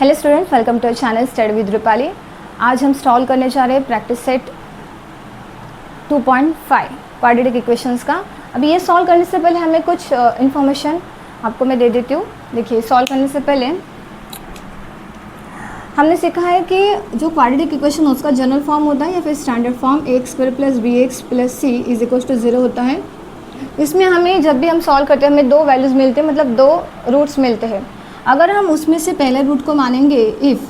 Hello students, welcome to channel study with Rupali. आज हम solve करने जा रहे हैं प्रैक्टिस सेट 2.5 क्वाड्रेटिक इक्वेशंस का। अभी ये सॉल्व करने से पहले हमें कुछ इन्फॉर्मेशन आपको मैं दे देती हूँ। देखिए, सॉल्व करने से पहले हमने सीखा है कि जो क्वाड्रेटिक इक्वेशन उसका जनरल फॉर्म होता है या फिर standard form a² + bx + c = 0 होता है। इसमें हमें जब भी हम सॉल्व करते हैं हमें दो वैल्यूज़ मिलते हैं, मतलब दो रूट्स मिलते हैं। अगर हम उसमें से पहले रूट को मानेंगे इफ़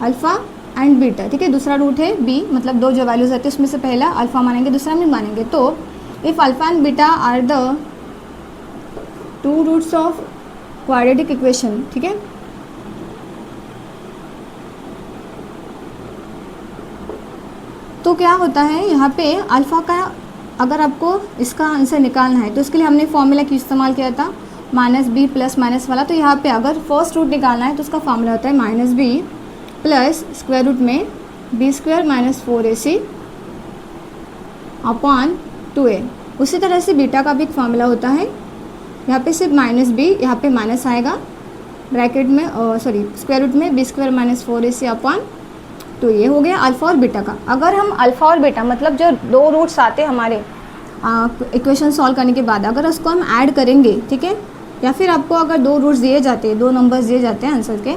अल्फ़ा एंड बीटा, ठीक है, दूसरा रूट है बी, मतलब दो जो वैल्यूज़ आती है उसमें से पहला अल्फ़ा मानेंगे, दूसरा नहीं मानेंगे। तो if alpha and beta are the two roots of quadratic equation, ठीक है, तो क्या होता है यहाँ पे अल्फ़ा का अगर आपको इसका आंसर निकालना है तो इसके लिए हमने फॉर्मूला की इस्तेमाल किया था -b प्लस माइनस वाला। तो यहाँ पे अगर फर्स्ट रूट निकालना है तो उसका फॉर्मूला होता है -b प्लस स्क्वायर रूट में b² - 4ac अपॉन 2a। उसी तरह से बीटा का भी एक फॉर्मूला होता है। यहाँ पे सिर्फ -b, यहाँ पे माइनस आएगा ब्रैकेट में, स्क्वायर रूट में b² - 4ac अपॉन 2। ये हो गया अल्फ़ा और बीटा का। अगर हम अल्फ़ा और बीटा मतलब जो दो रूट्स आते हैं हमारे इक्वेशन सॉल्व करने के बाद, अगर उसको हम ऐड करेंगे, ठीक है, या फिर आपको अगर दो रूट्स दिए जाते हैं, दो नंबर्स दिए जाते हैं आंसर के,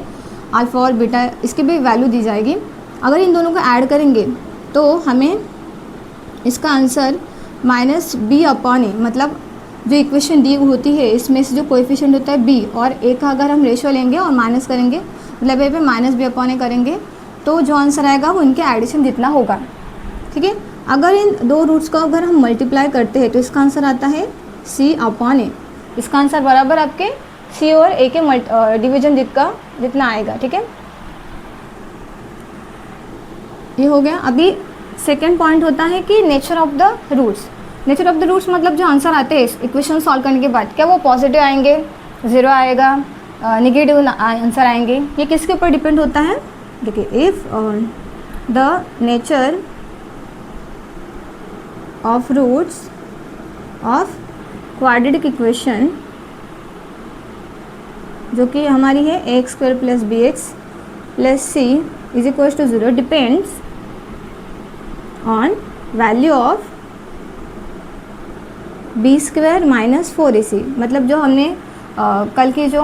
अल्फ़ा और बीटा, इसकी भी वैल्यू दी जाएगी। अगर इन दोनों को ऐड करेंगे तो हमें इसका आंसर -b अपॉन a, मतलब जो इक्वेशन दी होती है इसमें से जो कोएफिशिएंट होता है b और a का अगर हम रेशो लेंगे और माइनस करेंगे, मतलब ए पे -b अपॉन a करेंगे, तो जो आंसर आएगा वो इनके एडिशन जितना होगा, ठीक है। अगर इन दो रूट्स को अगर हम मल्टीप्लाई करते हैं तो इसका आंसर आता है c अपॉन a। इसका आंसर बराबर आपके c और a के डिवीजन जितना आएगा, ठीक है। ये हो गया। अभी सेकेंड पॉइंट होता है कि nature of the roots. Nature of the roots मतलब जो आंसर आते हैं इक्वेशन सॉल्व करने के बाद, क्या वो पॉजिटिव आएंगे, ज़ीरो आएगा, नेगेटिव आंसर आएंगे, ये किसके ऊपर डिपेंड होता है। देखिए, if the nature of roots of quadratic equation जो कि हमारी है a² + bx + c = 0 depends on value of b² - 4ac। मतलब जो हमने कल की जो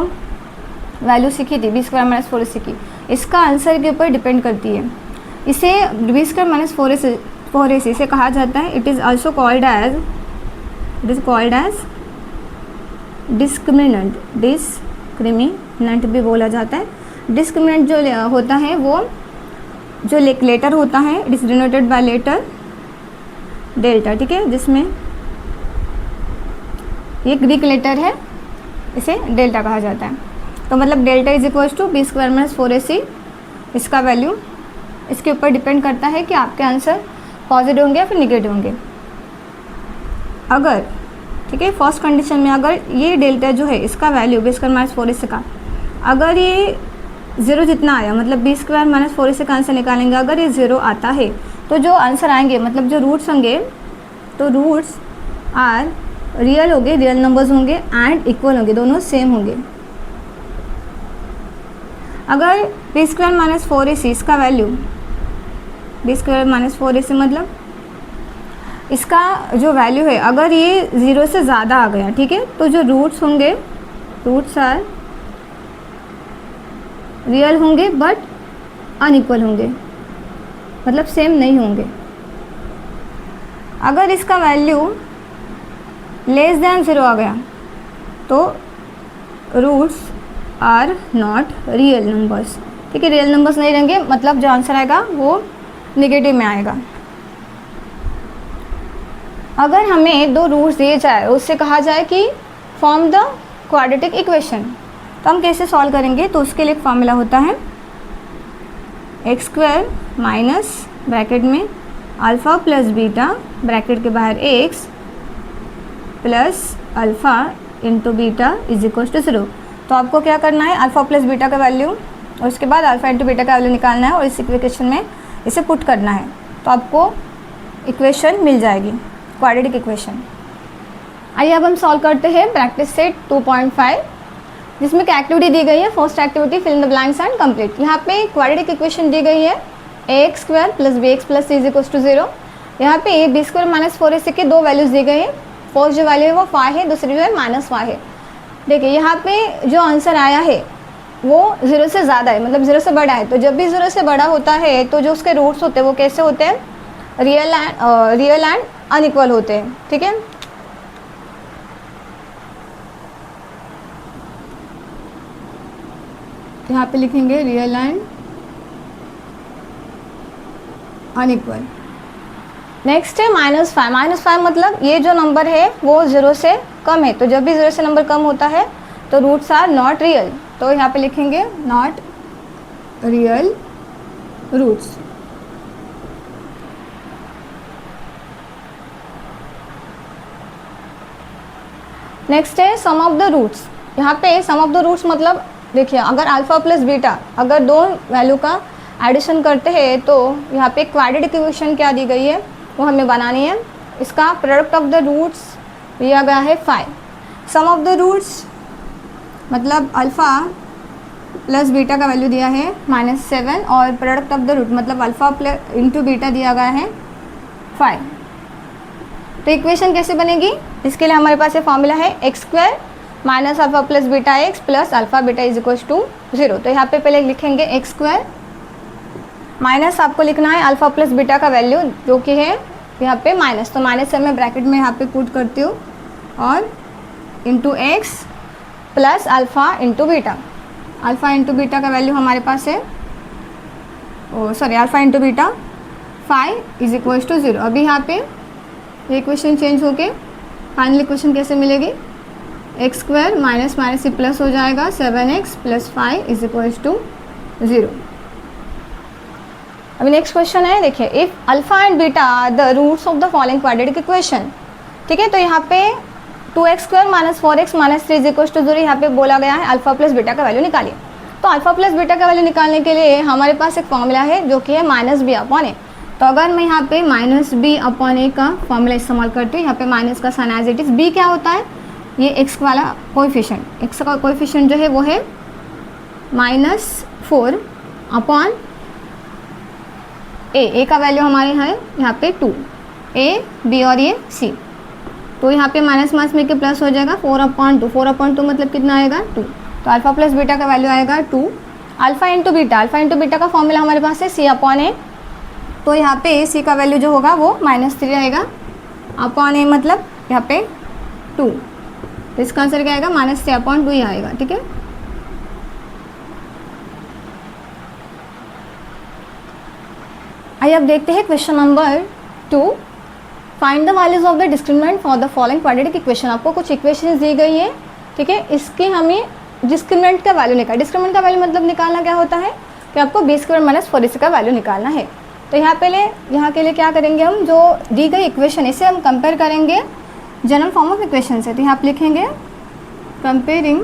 वैल्यू सीखी थी b² - 4ac की, इसका आंसर के ऊपर डिपेंड करती है। इसे b² - 4ac से कहा जाता है, it is also called as discriminant. Discriminant भी बोला जाता है। डिस्क्रिमिनेंट जो होता है वो जो लेटर होता है, it is denoted by letter delta, ठीक है, जिसमें ये ग्रीक लेटर है, इसे डेल्टा कहा जाता है। तो मतलब डेल्टा = b² - 4ac। इसका वैल्यू इसके ऊपर डिपेंड करता है कि आपके आंसर पॉजिटिव होंगे या फिर निगेटिव होंगे। अगर, ठीक है, फर्स्ट कंडीशन में अगर ये डेल्टा जो है इसका वैल्यू b² - 4ac का अगर ये 0 जितना आया, मतलब b² - 4ac का आंसर निकालेंगे, अगर ये 0 आता है तो जो आंसर आएंगे, मतलब जो रूट्स होंगे, तो रूट्स आर रियल होंगे, रियल नंबर्स होंगे एंड इक्वल होंगे, दोनों सेम होंगे। अगर b² - 4ac इसका वैल्यू b² - 4ac मतलब इसका जो वैल्यू है अगर ये 0 से ज़्यादा आ गया, ठीक है, तो जो रूट्स होंगे, रूट्स आर रियल होंगे बट अनइक्वल होंगे, मतलब सेम नहीं होंगे। अगर इसका वैल्यू <0 आ गया तो roots are not real numbers, ठीक है, रियल नंबर्स नहीं रहेंगे, मतलब जो आंसर आएगा वो नेगेटिव में आएगा। अगर हमें दो रूट्स दिए जाए, उससे कहा जाए कि फॉर्म द क्वाड्रेटिक इक्वेशन, तो हम कैसे सॉल्व करेंगे। तो उसके लिए एक फॉर्मूला होता है x² माइनस ब्रैकेट में अल्फ़ा प्लस बीटा ब्रैकेट के बाहर x plus alpha into beta = 0। तो आपको क्या करना है, अल्फ़ा प्लस बीटा का वैल्यू और उसके बाद अल्फ़ा इंटू बीटा का वैल्यू निकालना है और इस इक्वेशन में इसे पुट करना है, तो आपको इक्वेशन मिल जाएगी, क्वाड्रेटिक इक्वेशन। आइए अब हम सॉल्व करते हैं प्रैक्टिस सेट 2.5 जिसमें क्या एक्टिविटी दी गई है, first activity fill in the blanks and complete. यहाँ पे क्वाड्रेटिक इक्वेशन दी गई है ax square plus bx plus c is equal to 0। यहाँ पे b स्क्वायर माइनस 4ac के दो वैल्यूज दी गई है। फर्स्ट जो वैल्यू है वो 5 है, दूसरी जो है -5 है। देखिए यहाँ पे जो आंसर आया है वो 0 से ज़्यादा है, मतलब 0 से बड़ा है। तो जब भी 0 से बड़ा होता है तो जो उसके रूट्स होते हैं वो कैसे होते हैं, रियल एंड अनइक्वल होते हैं। ठीक है, यहाँ पे लिखेंगे रियल एंड अनइक्वल। नेक्स्ट है -5। -5 मतलब ये जो नंबर है वो 0 से कम है। तो जब भी 0 से नंबर कम होता है तो रूट्स आर नॉट रियल। तो यहाँ पे लिखेंगे नॉट रियल रूट्स। नेक्स्ट है सम ऑफ द रूट्स। यहाँ पे सम ऑफ द रूट्स मतलब देखिए अगर अल्फा प्लस बीटा अगर दो वैल्यू का एडिशन करते हैं तो यहाँ पे क्वाड्रेटिक इक्वेशन क्या दी गई है वो हमें बनानी है। इसका प्रोडक्ट ऑफ द रूट्स दिया गया है 5। सम ऑफ द रूट्स मतलब अल्फ़ा प्लस बीटा का वैल्यू दिया है -7 और प्रोडक्ट ऑफ द रूट मतलब अल्फ़ा प्लस इंटू बीटा दिया गया है 5। तो इक्वेशन कैसे बनेगी, इसके लिए हमारे पास ये फॉर्मूला है x square minus alpha plus beta x plus alpha beta is equal to 0। तो यहाँ पे पहले लिखेंगे x स्क्वायर माइनस आपको लिखना है अल्फ़ा प्लस बीटा का वैल्यू जो कि है यहाँ पे माइनस। तो माइनस से मैं ब्रैकेट में यहाँ पे पुट करती हूँ और into x plus alpha into beta. Alpha into beta का वैल्यू हमारे पास है alpha into beta 5 is equal to 0। अभी यहाँ पे ये इक्वेशन चेंज होके फाइनल इक्वेशन कैसे मिलेगी, एक्स स्क्वायर माइनस माइनस से प्लस हो जाएगा 7x plus 5 is equal to 0। अभी नेक्स्ट क्वेश्चन है, देखिए if alpha and beta are the roots of the following quadratic equation. ठीक है, तो यहाँ पे 2x square minus 4x minus 3 is equal to 0 यहाँ पे बोला गया है अल्फ़ा प्लस बीटा का वैल्यू निकालिए। तो अल्फ़ा प्लस बीटा का वैल्यू निकालने के लिए हमारे पास एक फॉर्मूला है जो कि है -b/a। तो अगर मैं यहाँ पे -b/a का फॉर्मूला इस्तेमाल करती हूँ, यहाँ पे माइनस का sign as it is, b क्या होता है, ये x वाला कोएफिशिएंट, x का कोएफिशिएंट जो है वो है -4 अपॉन a का वैल्यू हमारे है यहाँ पे 2, a b और ये c। तो यहाँ पे माइनस माइनस में के प्लस हो जाएगा 4/2। 4/2 मतलब कितना आएगा 2। तो अल्फ़ा प्लस बीटा का वैल्यू आएगा 2। अल्फ़ा इंटू बीटा का फॉर्मूला हमारे पास है c/a। तो यहाँ पे c का वैल्यू जो होगा वो -3 रहेगा अपॉन a मतलब यहाँ पे 2। तो इसका आंसर क्या आएगा -3/2 ही आएगा। ठीक है, आइए अब देखते हैं question number 2। Find the values of the discriminant for the following quadratic equation. आपको कुछ इक्वेशंस दी गई है, ठीक है, इसके हमें डिस्क्रिमिनेंट का वैल्यू निकाल। डिस्क्रिमिनेंट का वैल्यू मतलब निकालना क्या होता है कि आपको b स्क्वायर माइनस 4ac का वैल्यू निकालना है। तो यहाँ के लिए क्या करेंगे, हम जो दी गई इक्वेशन इसे हम कंपेयर करेंगे जनरल फॉर्म ऑफ इक्वेशन से। तो यहाँ पे लिखेंगे comparing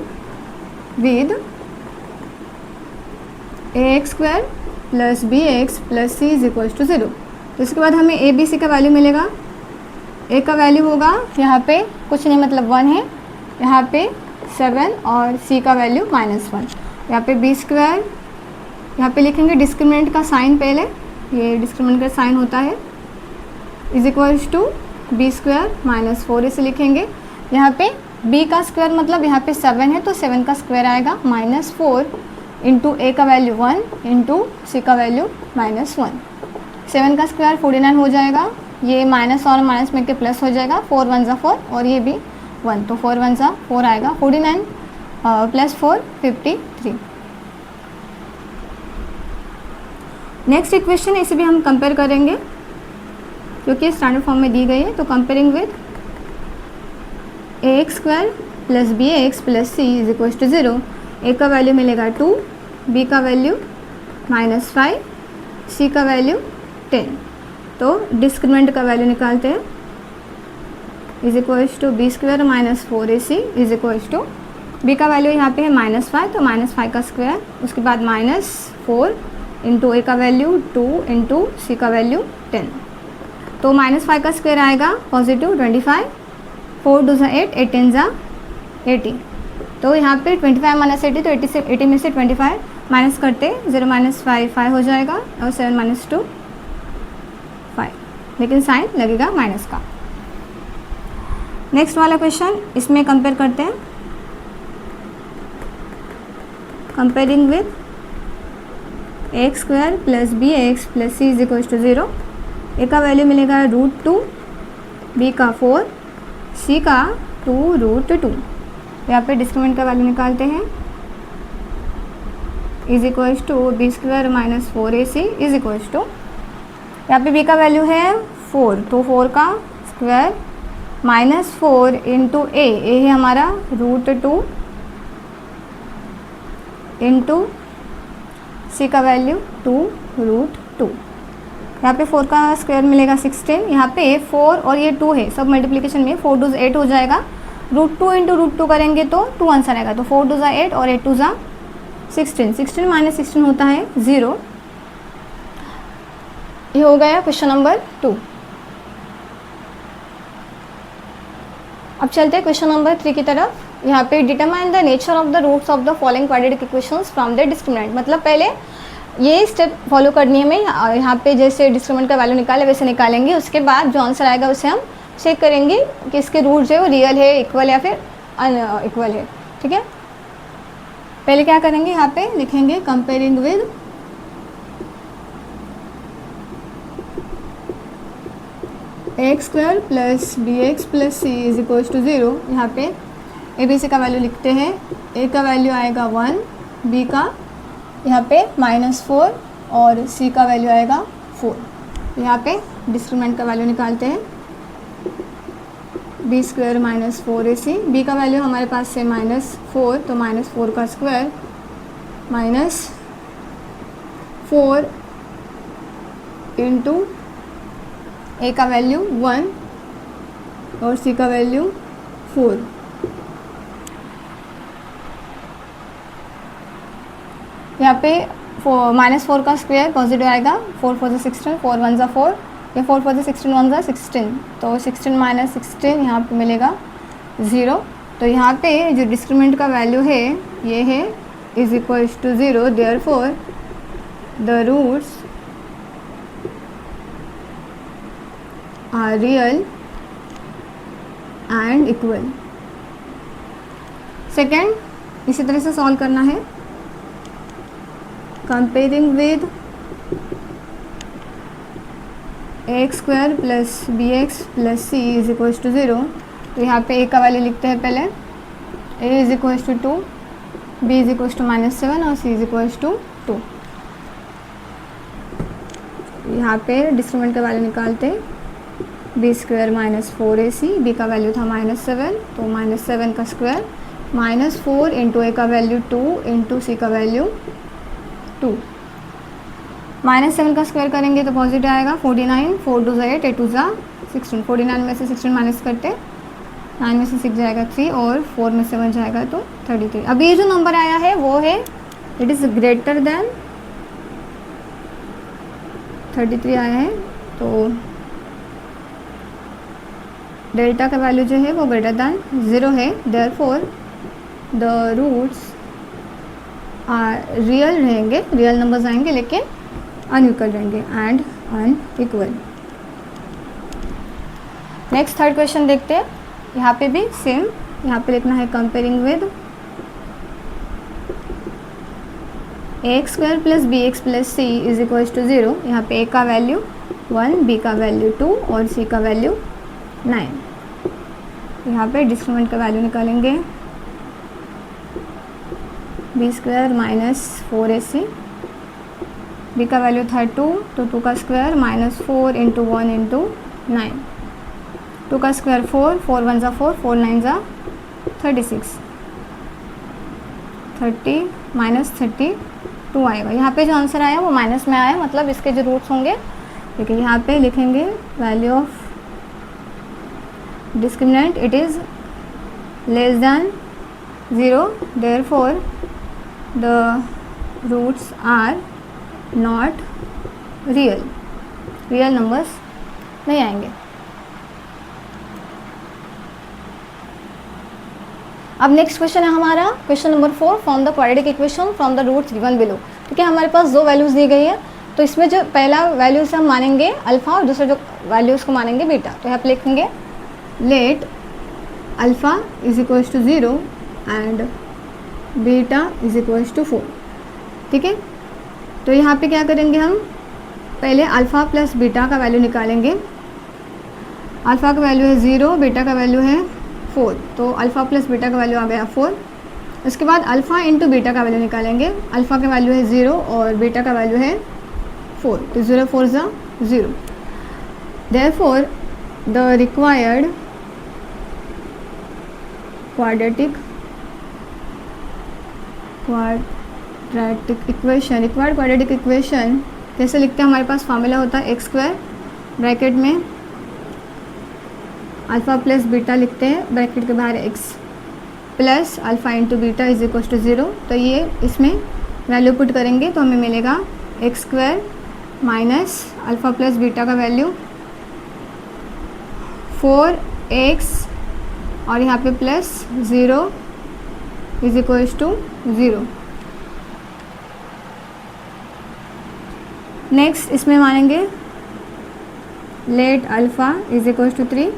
with ax square plus bx plus c is equal to 0। तो इसके बाद हमें a b c का वैल्यू मिलेगा। a का वैल्यू होगा यहाँ पे कुछ नहीं मतलब 1 है, यहाँ पे 7 और c का वैल्यू -1। यहाँ पे b स्क्वायर, यहाँ पे लिखेंगे डिस्क्रिमिनेंट का साइन, पहले ये डिस्क्रिमिनेंट का साइन होता है, is equal to b square minus 4 इसे लिखेंगे। यहाँ पे b का स्क्वायर मतलब यहाँ पे 7 है तो 7 का स्क्वायर आएगा -4 इंटू a का वैल्यू 1 इंटू c का वैल्यू -1। 7 का स्क्वायर 49 हो जाएगा, ये माइनस और माइनस में के प्लस हो जाएगा, 4 1 ज़ा 4 और ये भी 1, तो 4 1 ज़ा 4 आएगा। 49 प्लस 4 53। नेक्स्ट इक्वेशन इसे भी हम कंपेयर करेंगे क्योंकि स्टैंडर्ड फॉर्म में दी गई है। तो comparing with ax square plus bx plus c is equal to 0। a का वैल्यू मिलेगा 2, b का वैल्यू -5, c का वैल्यू 10। तो डिस्क्रिमिनेंट का वैल्यू निकालते हैं, is equal to b square minus 4ac is equal to b का वैल्यू यहाँ पे है -5 तो -5 का स्क्वायर, उसके बाद -4 इंटू a का वैल्यू 2 इंटू c का वैल्यू 10। तो -5 का स्क्वायर आएगा पॉजिटिव 25, 4 2 ज़ा 8, 8 10 ज़ा 80। तो यहाँ पे 25 माइनस 80, तो 80 से 80 में से 25 माइनस करते 0 माइनस 5 5 हो जाएगा, और 7 माइनस 2 5, लेकिन साइन लगेगा माइनस का। नेक्स्ट वाला क्वेश्चन, इसमें कंपेयर करते हैं, comparing with x² plus bx plus c is equal to 0। A का वैल्यू मिलेगा √2, b का 4, c का 2√2। यहाँ पे डिस्क्रिमिनेंट का वैल्यू निकालते हैं, is equal to b² minus 4ac is equal to, यहाँ पे b का वैल्यू है 4, तो 4 का स्क्वायर माइनस 4 इंटू ए है हमारा √2 इंटू सी का वैल्यू 2√2। यहाँ पे 4 का स्क्वायर मिलेगा 16, यहाँ पे 4 और ये 2 है, सब मल्टीप्लिकेशन में 4 2 8 हो जाएगा, √2 इंटू √2 करेंगे तो 2 आंसर आएगा, तो 4 2 8 और 8 2 16, 16 माइनस 16 होता है 0। ये हो गया क्वेश्चन नंबर 2। अब चलते हैं क्वेश्चन नंबर 3 की तरफ। यहाँ पे determine the nature of the roots of the following quadratic equations from the discriminant, मतलब पहले ये स्टेप फॉलो करनी है, मैं यहाँ पे जैसे डिस्क्रिमिनेंट का वैल्यू निकाले वैसे निकालेंगे, उसके बाद जो आंसर आएगा उसे हम चेक करेंगे कि इसके रूट जो है वो रियल है, इक्वल या फिर अनइक्वल है। ठीक है, पहले क्या करेंगे, यहाँ पे लिखेंगे comparing with x² plus bx plus c is equal to 0। यहाँ पे ए बी सी का वैल्यू लिखते हैं, ए का वैल्यू आएगा 1, बी का यहाँ पे -4 और सी का वैल्यू आएगा 4। यहाँ पे डिस्क्रिमिनेंट का वैल्यू निकालते हैं, b² माइनस 4ac, बी का वैल्यू हमारे पास है -4, तो -4 का स्क्वायर माइनस 4 इंटू ए का वैल्यू 1 और सी का वैल्यू 4। यहाँ पे -4 का स्क्वायर पॉजिटिव आएगा, 4 4 16, 4 1 4, या 4 4 16 1 16, तो 16 माइनस 16 यहाँ पे मिलेगा 0। तो यहाँ पे जो डिस्क्रिमिनेंट का वैल्यू है ये है is equal to 0, therefore the roots are real and equal. Second इसी तरह से सॉल्व करना है, comparing with x² plus bx plus c is equal to 0। तो यहाँ पे a का वैल्यू लिखते हैं पहले, a is equal to 2, b is equal to -7 और c इज इक्वल टू 2। यहाँ पे डिस्क्रिमिनेंट का वैल्यू निकालते हैं, b² माइनस 4ac, b का वैल्यू था -7, तो -7 का स्क्वायर -4 इंटू ए का वैल्यू 2 इंटू सी का वैल्यू 2। -7 का स्क्वायर करेंगे तो पॉजिटिव आएगा, 49, 4 2 8, 8 2 16, 49 में से 16 माइनस करते 9 में से 6 जाएगा 3 और 4 में 7 जाएगा तो 33। अब ये जो नंबर आया है वो है इट इज़ ग्रेटर देन 33 आया है, तो डेल्टा का वैल्यू जो है वो ग्रेटर दैन 0 है, देयरफॉर द रूट्स रियल रहेंगे, रियल नंबर्स आएंगे लेकिन अनइक्वल रहेंगे and unequal. Next third question देखते हैं, यहाँ पे भी सेम, यहाँ पे लिखना है comparing with x² plus bx plus c is equal to 0। यहाँ पे a का वैल्यू 1, b का वैल्यू 2 और c का वैल्यू 9। यहाँ पे डिस्क्रिमिनेंट का वैल्यू निकालेंगे, b² माइनस 4ac, b का वैल्यू था 2, तो 2 का स्क्वायर -4 इंटू 1 इंटू 9, 2 का स्क्वायर 4, 4 1 4, 4 9 36, 30 -32 आएगा। यहाँ पे जो आंसर आया वो माइनस में आया, मतलब इसके जो रूट्स होंगे, देखिए यहाँ पे लिखेंगे value of discriminant it is less than 0, therefore the roots are not real, real numbers नहीं आएंगे। अब नेक्स्ट क्वेश्चन है हमारा question number 4, form the quadratic equation from the roots given below. ठीक है, हमारे पास दो वैल्यूज़ दी गई है, तो इसमें जो पहला वैल्यू से हम मानेंगे अल्फ़ा और दूसरा जो वैल्यूज़ को मानेंगे बीटा। तो यहाँ पे लिखेंगे let alpha is equals to 0 and beta is equals to 4। ठीक है, तो यहाँ पे क्या करेंगे, हम पहले अल्फ़ा प्लस बीटा का वैल्यू निकालेंगे। अल्फ़ा का वैल्यू है 0, बीटा का वैल्यू है 4, तो अल्फ़ा प्लस बीटा का वैल्यू आ गया 4। उसके बाद अल्फ़ा इंटू बीटा का वैल्यू निकालेंगे। अल्फ़ा का वैल्यू है 0 और बीटा का वैल्यू है 4, तो 0 4 ज़ा 0। Therefore the required quadratic quadratic equation कैसे लिखते हैं, हमारे पास फॉर्मूला होता है x स्क्वायर, ब्रैकेट में अल्फ़ा प्लस बीटा लिखते हैं, ब्रैकेट के बाहर x plus alpha into beta is equal to 0। तो ये इसमें वैल्यू पुट करेंगे तो हमें मिलेगा x square minus alpha plus beta का वैल्यू 4x और यहाँ पे plus 0 is equal to 0। Next इसमें मानेंगे let alpha is equal to 3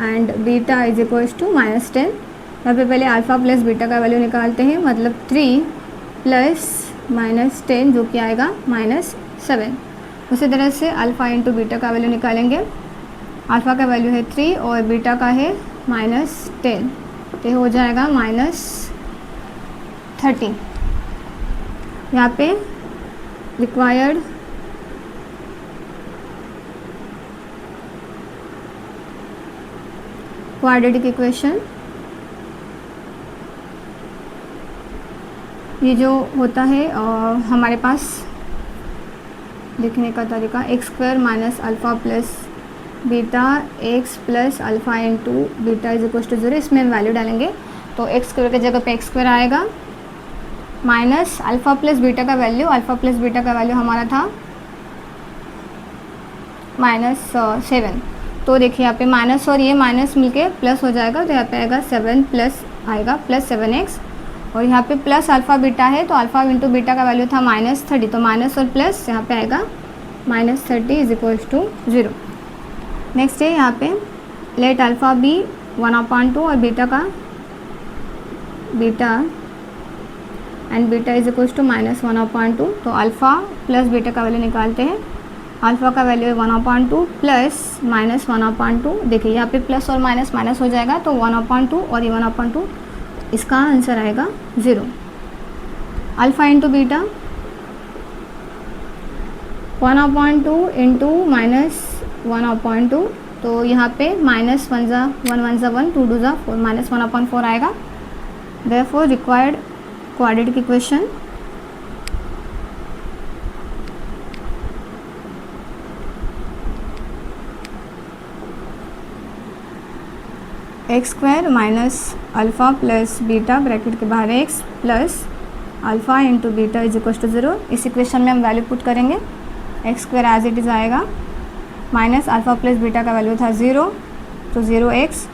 and beta is equal to -10। यहाँ पे पहले अल्फ़ा प्लस बीटा का वैल्यू निकालते हैं, मतलब 3 प्लस -10 जो कि आएगा -7। उसी तरह से अल्फ़ा इंटू बीटा का वैल्यू निकालेंगे। अल्फ़ा का वैल्यू है 3 और बीटा का है -10, तो हो जाएगा -30। यहाँ पे रिक्वायर्ड क्वाड्रेटिक इक्वेशन, ये जो होता है हमारे पास लिखने का तरीका x square minus alpha plus beta x plus alpha into beta is equal to 0। इसमें हम वैल्यू डालेंगे तो एक्स स्क्वायर की जगह पे एक्स स्क्वायर आएगा माइनस अल्फ़ा प्लस बीटा का वैल्यू, अल्फ़ा प्लस बीटा का वैल्यू हमारा था -7। तो देखिए यहाँ पे माइनस और ये माइनस मिलके प्लस हो जाएगा, तो यहाँ पे आएगा 7 प्लस आएगा प्लस 7x, और यहाँ पे प्लस अल्फ़ा बीटा है तो अल्फ़ा इंटू बीटा का वैल्यू था -30, तो माइनस और प्लस यहाँ पे आएगा -30 इज इक्वल टू 0। नेक्स्ट है यहाँ पे लेट अल्फ़ा बी 1/2 और बीटा का beta and beta is equal to -1/2। तो अल्फ़ा प्लस बीटा का वैल्यू निकालते हैं। अल्फ़ा का वैल्यू है 1/2 प्लस -1/2। देखिए यहाँ पे प्लस और माइनस माइनस हो जाएगा, तो 1/2 और ये 1/2, इसका आंसर आएगा 0। अल्फ़ा इंटू बीटा 1/2 इंटू -1/2, तो यहाँ पे -1 ज़ा 1 ज़ा 1, 2 2 ज़ा 4, -1/4 आएगा। Therefore required quadratic equation x square minus alpha plus beta bracket के बाहर x plus alpha into beta is equal to 0। इस इक्वेशन में हम वैल्यू पुट करेंगे, x square as it is आएगा, माइनस अल्फ़ा प्लस बीटा का value था 0, तो 0x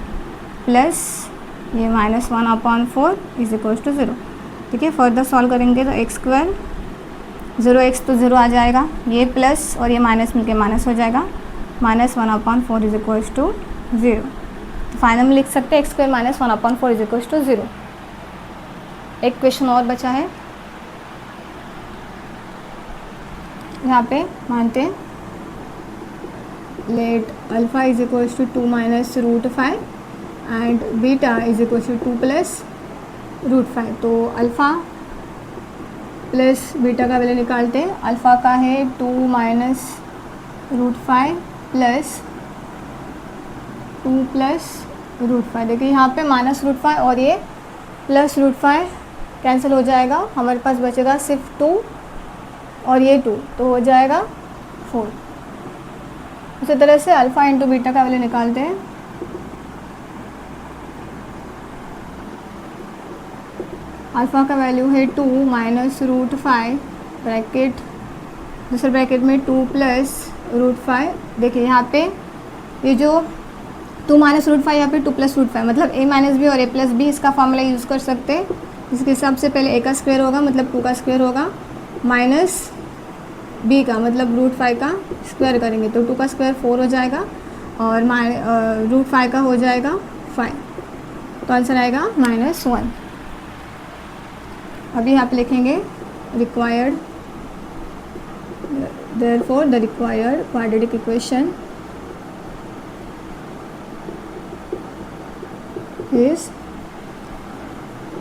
प्लस ये -1/4 इज इक्वल टू 0। ठीक है, फर्दर सॉल्व करेंगे तो एक्स स्क्वायर 0x तो 0 आ जाएगा, ये प्लस और ये माइनस मिलके माइनस हो जाएगा, -1/4 इज इक्वल टू 0। तो फाइनल में लिख सकते हैं x square -1/4 is equal to 0। एक क्वेश्चन और बचा है, यहाँ पे मानते हैं let alpha is equal to 2 minus √5 and beta is equal to 2 plus √5। तो अल्फ़ा प्लस बीटा का वैल्यू निकालते हैं। अल्फ़ा का है 2 माइनस √5 प्लस 2 प्लस √5। देखिए यहाँ पे -√5 और ये प्लस √5 कैंसिल हो जाएगा, हमारे पास बचेगा सिर्फ 2 और ये 2, तो हो जाएगा 4। उसी तरह से अल्फ़ा इंटू बीटा का वैल्यू निकालते हैं। अल्फ़ा का वैल्यू है 2 माइनस √5 ब्रैकेट, दूसरे ब्रैकेट में 2 प्लस √5। देखिए यहाँ पे ये जो 2 माइनस रूट 5 यहाँ पे 2 प्लस रूट 5, मतलब a माइनस बी और a प्लस बी इसका फॉर्मूला यूज़ कर सकते हैं। इसके हिसाब से पहले a का स्क्वायर होगा मतलब 2 का स्क्वायर होगा, माइनस b का मतलब रूट 5 का स्क्वायर करेंगे तो 2 का स्क्वायर 4 हो जाएगा और रूट 5 का हो जाएगा 5, तो आंसर आएगा -1। अभी यहाँ पे लिखेंगे required, therefore the required quadratic equation is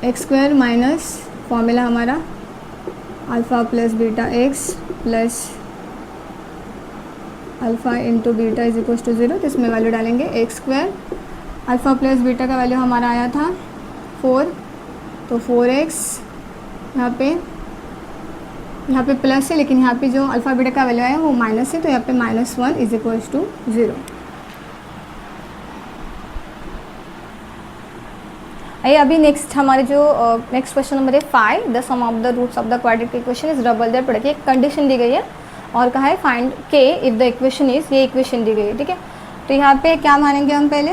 x square minus formula हमारा alpha plus beta x plus alpha into beta is equal to 0। तो इसमें वैल्यू डालेंगे x square, alpha plus beta का वैल्यू हमारा आया था 4, तो 4x, यहाँ पे प्लस है लेकिन यहाँ पे जो अल्फ़ा बीटा का वैल्यू है वो माइनस है, तो यहाँ पे -1 इज इक्वल टू 0। आइए अभी नेक्स्ट हमारे जो नेक्स्ट क्वेश्चन नंबर है 5, the sum of the roots of the quadratic equation is double their product. एक कंडीशन दी गई है और कहा है find k if the equation is, ये इक्वेशन दी गई है, ठीक है। तो यहाँ पे क्या मानेंगे हम पहले,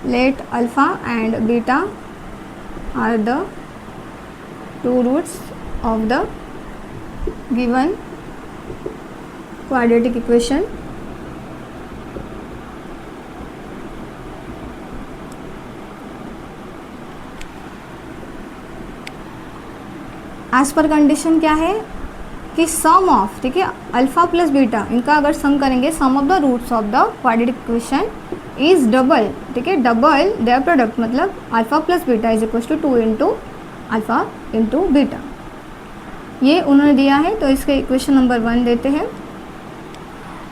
let alpha and beta are the 2 roots of the given quadratic equation as पर कंडीशन क्या है कि सम ऑफ, ठीक है, अल्फ़ा प्लस बीटा इनका अगर सम करेंगे sum of the roots of the quadratic equation is double, ठीक है, डबल देयर प्रोडक्ट मतलब alpha plus beta is equal to 2 into alpha into beta, ये उन्होंने दिया है। तो इसके इक्वेशन नंबर 1 देते हैं।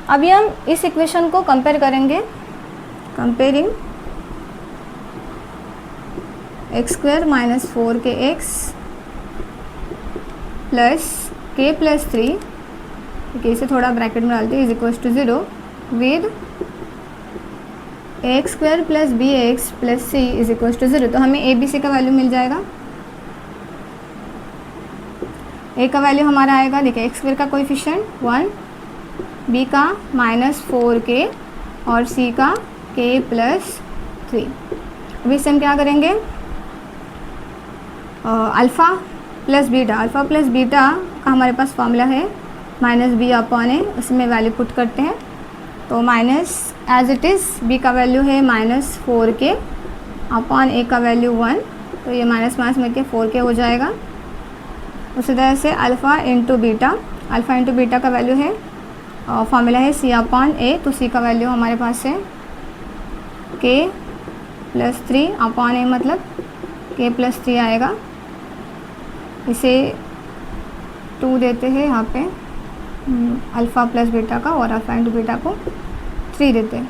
अभी हम इस इक्वेशन को कंपेयर करेंगे, comparing x square minus 4kx plus k plus 3, के से थोड़ा ब्रैकेट में डालते हैं, is equal to 0 with x square plus b x plus c is equal to 0। तो हमें ए बी सी का वैल्यू मिल जाएगा। ए का वैल्यू हमारा आएगा, देखिए एक्स स्क्वायर का कोएफिशिएंट 1, बी का -4k और सी का k प्लस 3। अभी इससे हम क्या करेंगे, अल्फ़ा प्लस बीटा का हमारे पास फॉर्मूला है -b/a, उसमें वैल्यू पुट करते हैं तो minus as it is b का वैल्यू है -4k अपॉन a का वैल्यू 1, तो ये माइनस माइनस में के 4k हो जाएगा। उसी तरह से अल्फ़ा इंटू बीटा का वैल्यू है, फॉर्मूला है c/a, तो c का वैल्यू हमारे पास है k प्लस 3/a मतलब k प्लस 3 आएगा। इसे 2 देते हैं यहाँ पे अल्फ़ा प्लस बीटा का और अल्फ़ा इंटू बीटा को 3 देते हैं।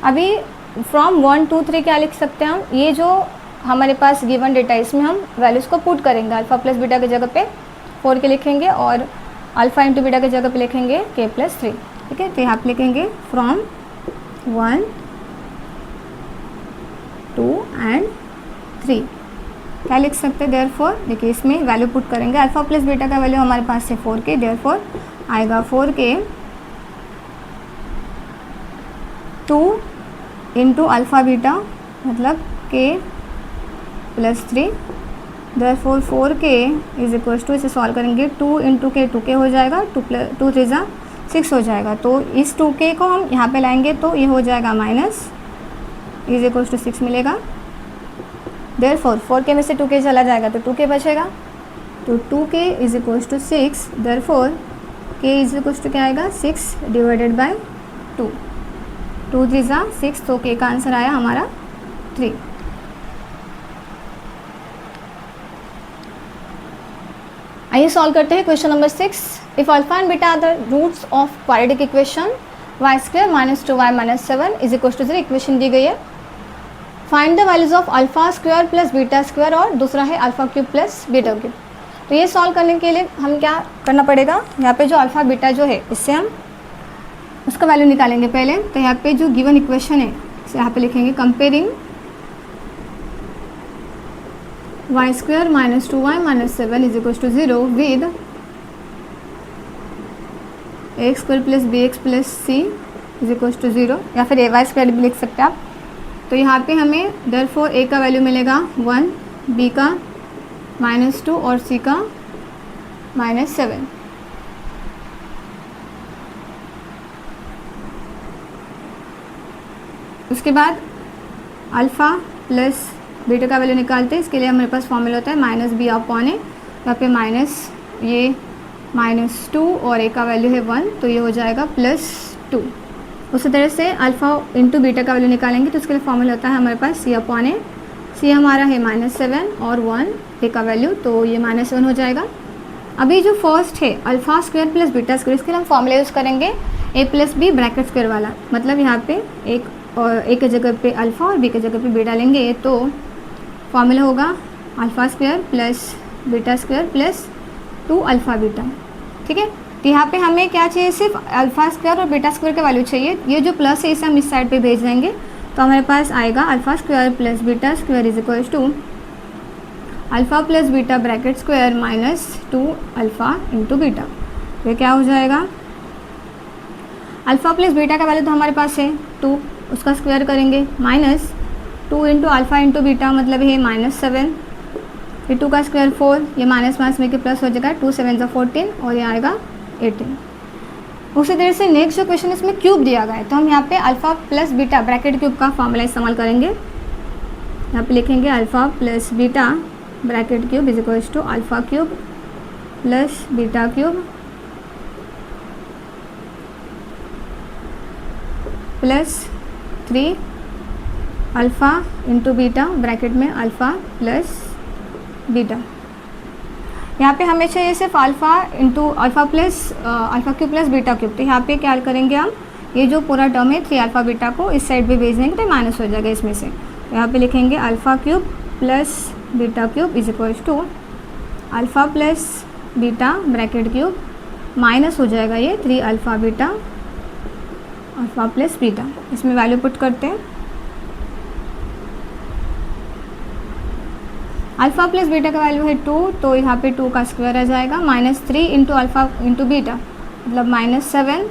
अभी फ्रॉम 1 2 3 क्या लिख सकते हैं हम, ये जो हमारे पास गिवन डेटा है इसमें हम वैल्यूज़ को पुट करेंगे। अल्फ़ा प्लस बीटा की जगह पे 4k लिखेंगे और अल्फ़ा इंटू बीटा की जगह पे लिखेंगे k प्लस 3, ठीक है। तो यहाँ पे लिखेंगे फ्रॉम 1 2 एंड 3 क्या लिख सकते हैं, देयरफॉर देखिए इसमें वैल्यू पुट करेंगे। अल्फ़ा प्लस बीटा का वैल्यू हमारे पास है 4k, देयरफॉर आएगा 4k 2 इंटू अल्फ़ा बीटा मतलब k plus 3, therefore 4k is equal to, इसे सॉल्व करेंगे 2 इंटू k 2k हो जाएगा, 2 3 जा 6 हो जाएगा। तो इस 2k को हम यहाँ पे लाएंगे तो ये हो जाएगा माइनस इज इक्वल टू 6 मिलेगा। देयरफॉर 4k में से 2k चला जाएगा तो 2k बचेगा, तो 2k is equal to 6, therefore k is equal to क्या आएगा 6 डिवाइडेड बाय 2, 2 3 जा 6, तो k का आंसर आया हमारा 3। आइए सॉल्व करते हैं question number 6। If alpha and beta are the roots of quadratic equation y square minus 2y minus 7 is equal to 0, equation दी गई है। Find the values of alpha square plus beta square और दूसरा है alpha cube plus beta cube. तो ये solve करने के लिए हम क्या करना पड़ेगा, यहाँ पे जो अल्फा बीटा जो है इससे हम उसका वैल्यू निकालेंगे पहले। तो यहाँ पे जो गिवन इक्वेशन है इसे यहाँ पे लिखेंगे comparing y square minus 2y minus 7 is equal to 0 with x square plus b x plus c is equals to 0, या फिर ए वाई स्क्वायर भी लिख सकते हैं आप। तो यहाँ पे हमें देयरफॉर ए का वैल्यू मिलेगा 1, बी का -2 और सी का -7। उसके बाद अल्फ़ा प्लस बीटा का वैल्यू निकालते हैं। इसके लिए हमारे पास फॉर्मूला होता है -b अपॉन ए, यहाँ पे -2 और ए का वैल्यू है 1, तो ये हो जाएगा +2। उसी तरह से अल्फ़ा इंटू बीटा का वैल्यू निकालेंगे तो उसके लिए फॉर्मूला होता है हमारे पास c अपॉन ए। सी हमारा है -7 और 1 ए का वैल्यू, तो ये -1 हो जाएगा। अभी जो फर्स्ट है alpha square plus beta square, इसके लिए हम फॉर्मूला यूज़ करेंगे a plus b bracket square वाला। मतलब यहाँ पे ए के जगह पे अल्फ़ा और बी के जगह पे बी डालेंगे, तो फॉर्मूला होगा alpha square plus beta square plus 2 alpha beta. ठीक है, तो यहाँ पे हमें क्या चाहिए, सिर्फ अल्फ़ा स्क्वायर और बीटा स्क्वायर का वैल्यू चाहिए। ये जो प्लस है इसे हम इस साइड पे भेज देंगे, तो हमारे पास आएगा alpha square plus beta square is equals to alpha plus beta bracket square -2 alpha into beta. ये क्या हो जाएगा, अल्फ़ा प्लस बीटा का वैल्यू तो हमारे पास है 2, उसका स्क्वायर करेंगे -2 इंटू अल्फ़ा इंटू बीटा, मतलब है -7, ये 2 का स्क्वायर 4, ये माइनस में के प्लस हो जाएगा, 2 7 = 14 और ये आएगा 18। उसी तरह से नेक्स्ट जो क्वेश्चन इसमें क्यूब दिया गया है, तो हम यहाँ पे alpha plus beta bracket cube का फॉर्मूला इस्तेमाल करेंगे। यहाँ पे लिखेंगे alpha plus beta bracket cube is equals to alpha cube plus beta cube plus 3 alpha into beta bracket में अल्फ़ा प्लस बीटा। यहाँ पे हमें चाहिए सिर्फ alpha into alpha cube plus beta cube. तो यहाँ पे क्या करेंगे हम, ये जो पूरा टर्म है 3 अल्फ़ा बीटा को इस साइड पे भेज देंगे तो माइनस हो जाएगा इसमें से। तो यहाँ पे लिखेंगे alpha cube plus beta cube is equals to alpha plus beta bracket cube minus हो जाएगा ये 3 alpha beta alpha plus beta. इसमें वैल्यू पुट करते हैं, अल्फ़ा प्लस बीटा का वैल्यू है 2, तो यहाँ पे 2 का स्क्वायर आ जाएगा, -3 इंटू अल्फ़ा इंटू बीटा मतलब -7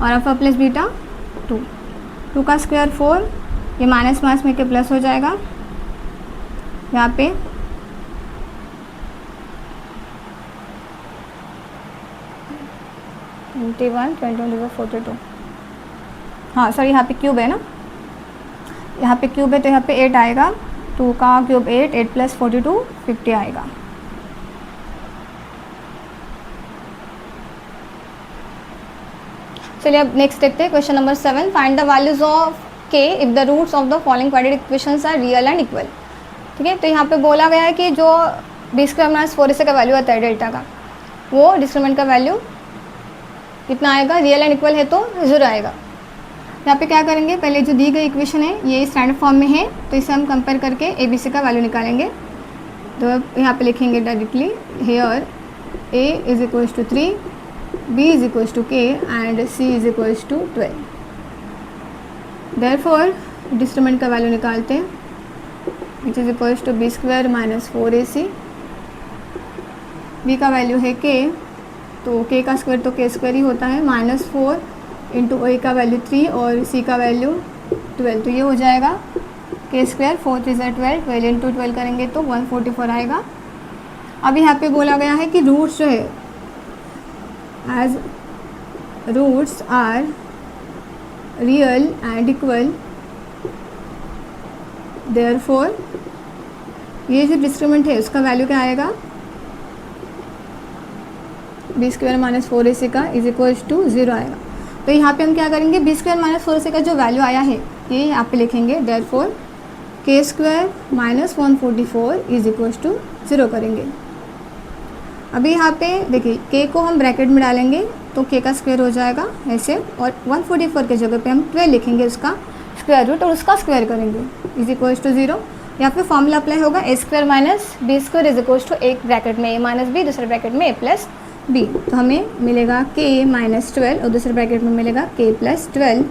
और अल्फ़ा प्लस बीटा 2 का स्क्वायर 4, ये माइनस में के प्लस हो जाएगा। यहाँ पे 21 21 42, हाँ सॉरी यहाँ पे क्यूब है ना, यहाँ पे क्यूब है तो यहाँ पे 8 आएगा, 2 का क्यूब 8 प्लस 42 50 आएगा। चलिए अब नेक्स्ट देखते हैं question number 7। Find the values of k if the roots of the following quadratic equations are real and equal. ठीक है, तो यहाँ पे बोला गया है कि जो b² - 4ac का वैल्यू आता है डेल्टा का, वो डिस्क्रिमिनेंट का वैल्यू कितना आएगा, रियल एंड इक्वल है तो 0 आएगा। यहाँ पे क्या करेंगे, पहले जो दी गई इक्वेशन है ये स्टैंडर्ड फॉर्म में है, तो इसे हम कंपेयर करके ए बी सी का वैल्यू निकालेंगे। तो यहाँ पे लिखेंगे directly here a is equals to 3, b is equals to k and c is equals to 12। Therefore discriminant का वैल्यू निकालते हैं, which is equals to b² - 4ac। b का वैल्यू है k, तो k का स्क्वायर तो k² ही होता है, -4 इंटू ए का वैल्यू 3 और सी का वैल्यू 12, तो ये हो जाएगा k², 4 3 = 12, 12 इंटू 12 करेंगे तो 144 आएगा। अब यहाँ पे बोला गया है कि रूट्स जो है as roots are real and equal, therefore ये जो डिस्क्रिमिनेंट है उसका वैल्यू क्या आएगा, b² - 4ac का इज इक्वल्स टू 0 आएगा। तो यहाँ पे हम क्या करेंगे, b² - 4ac का जो वैल्यू आया है ये यहाँ पे लिखेंगे, therefore k² - 144 is equals to 0 करेंगे। अभी यहाँ पे देखिए k को हम ब्रैकेट में डालेंगे तो k का स्क्वायर हो जाएगा ऐसे, और 144 के जगह पे हम 12 लिखेंगे उसका स्क्वायर रूट और उसका स्क्वायर करेंगे इज इक्वल्स टू 0। यहाँ पे फॉर्मूला अप्लाई होगा a² - b² is equals to एक ब्रैकेट में a - b, दूसरे ब्रैकेट में a + b, तो हमें मिलेगा k - 12 और दूसरे ब्रैकेट में मिलेगा k + 12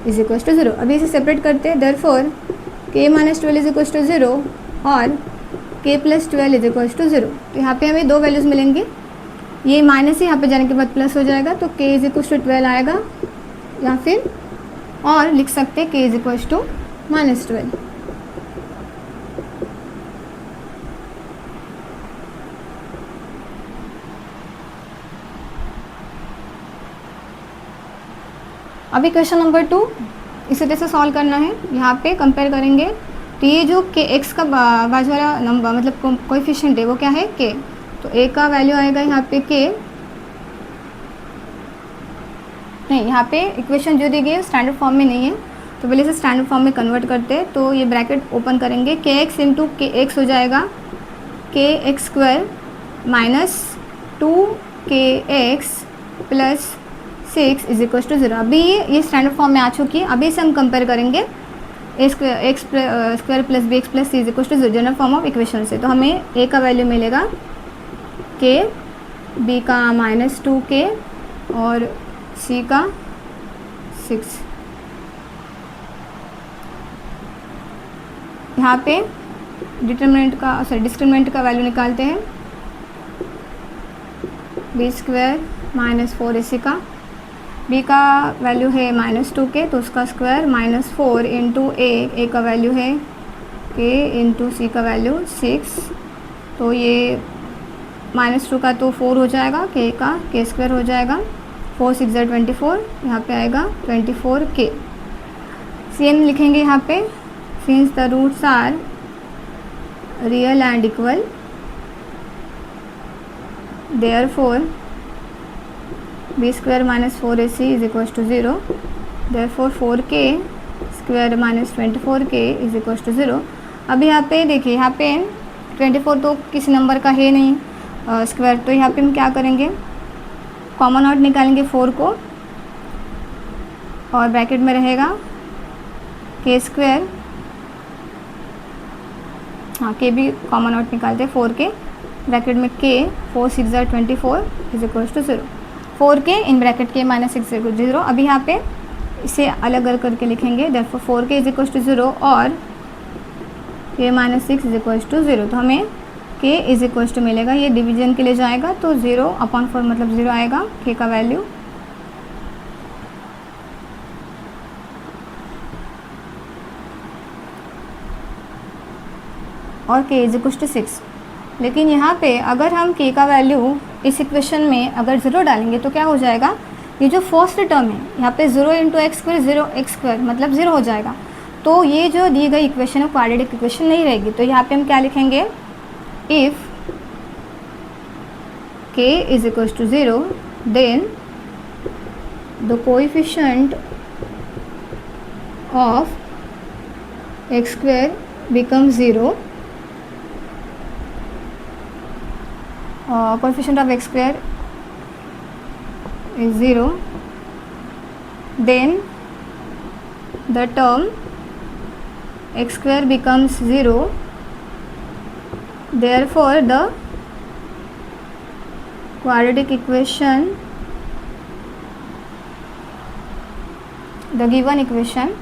इज इक्वल्स टू 0। अभी इसे सेपरेट करते हैं, therefore k - 12 is equals to 0 और k + 12 इज इक्वल्स टू 0। तो यहाँ पे हमें दो वैल्यूज़ मिलेंगे, ये माइनस ही यहाँ पे जाने के बाद प्लस हो जाएगा, तो k इज इक्वल्स टू 12 आएगा या फिर और लिख सकते k इज इक्वल्स टू -12। अभी क्वेश्चन नंबर 2 इसी तरह से सॉल्व करना है। यहाँ पे कंपेयर करेंगे तो ये जो के एक्स का बाजू वाला नंबर मतलब कोएफिशिएंट है वो क्या है के, तो ए का वैल्यू आएगा यहाँ पे के, नहीं यहाँ पे इक्वेशन जो दी गई है स्टैंडर्ड फॉर्म में नहीं है, तो पहले से स्टैंडर्ड फॉर्म में कन्वर्ट करते हैं। तो ये ब्रैकेट ओपन करेंगे, के एक्स इंटू के एक्स हो जाएगा k x square minus 2kx plus 6 is equal to 0। अभी ये स्टैंडर्ड फॉर्म में आ चुकी है। अभी इसे हम कंपेयर करेंगे x square plus b x plus c is equal to 0 general form of equation से। तो हमें ए का वैल्यू मिलेगा के, बी का -2k और सी का 6। यहाँ पे डिस्क्रिमिनेंट का वैल्यू निकालते हैं, बी स्क्वायर माइनस 4ac का, b का वैल्यू है -2k तो उसका स्क्वायर -4 इंटू ए का वैल्यू है k इंटू सी का वैल्यू 6, तो ये -2 का तो 4 हो जाएगा, k का k स्क्वायर हो जाएगा, 4 6 24, यहाँ पे आएगा 24k। cn लिखेंगे यहाँ पे, since the roots are real and equal therefore B square minus 4ac is equal to 0, therefore 4k square minus 24k is equal to 0। अब यहाँ पे देखिए, यहाँ पे 24 तो किसी नंबर का है नहीं स्क्वायर, तो यहाँ पे हम क्या करेंगे, कॉमन आउट निकालेंगे 4 को और ब्रैकेट में रहेगा k स्क्वायर, हाँ k भी कॉमन आउट निकालते हैं 4k, ब्रैकेट में k 4 6 24 is equal to 0, 4k in bracket के माइनस 6 इक्वल टू 0। अभी यहाँ पे इसे अलग अलग करके लिखेंगे, therefore 4k is equal to 0 और k minus 6 is equal to 0, तो हमें k इज इक्वल टू मिलेगा, ये डिवीजन के लिए जाएगा तो 0/4 मतलब 0 आएगा k का वैल्यू। और k इज इक्वल टू 6। लेकिन यहाँ पे अगर हम k का वैल्यू इस इक्वेशन में अगर 0 डालेंगे तो क्या हो जाएगा, ये जो फर्स्ट टर्म है यहाँ पे 0 into x square 0x square मतलब 0 हो जाएगा, तो ये जो दी गई इक्वेशन है क्वाड्रेटिक इक्वेशन नहीं रहेगी। तो यहाँ पे हम क्या लिखेंगे, if k is equal to 0 then the coefficient of x square become 0, coefficient of x square is 0, then the term x square becomes 0, therefore the quadratic equation, the given equation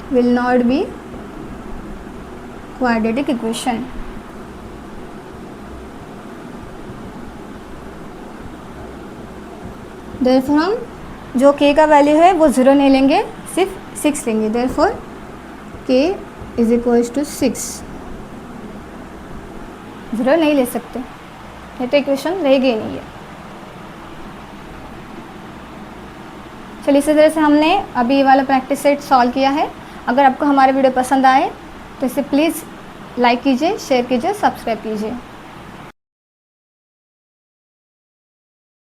will not be quadratic equation. Therefore हम जो k का value है वो 0 नहीं लेंगे, सिर्फ 6 लेंगे, therefore k is equal to 6, 0 नहीं ले सकते, ये तो इक्वेशन रहेगी नहीं है। चलिए इसी तरह से हमने अभी ये वाला प्रैक्टिस सेट सॉल्व किया है। अगर आपको हमारे वीडियो पसंद आए तो इसे प्लीज़ लाइक कीजिए, शेयर कीजिए, सब्सक्राइब कीजिए।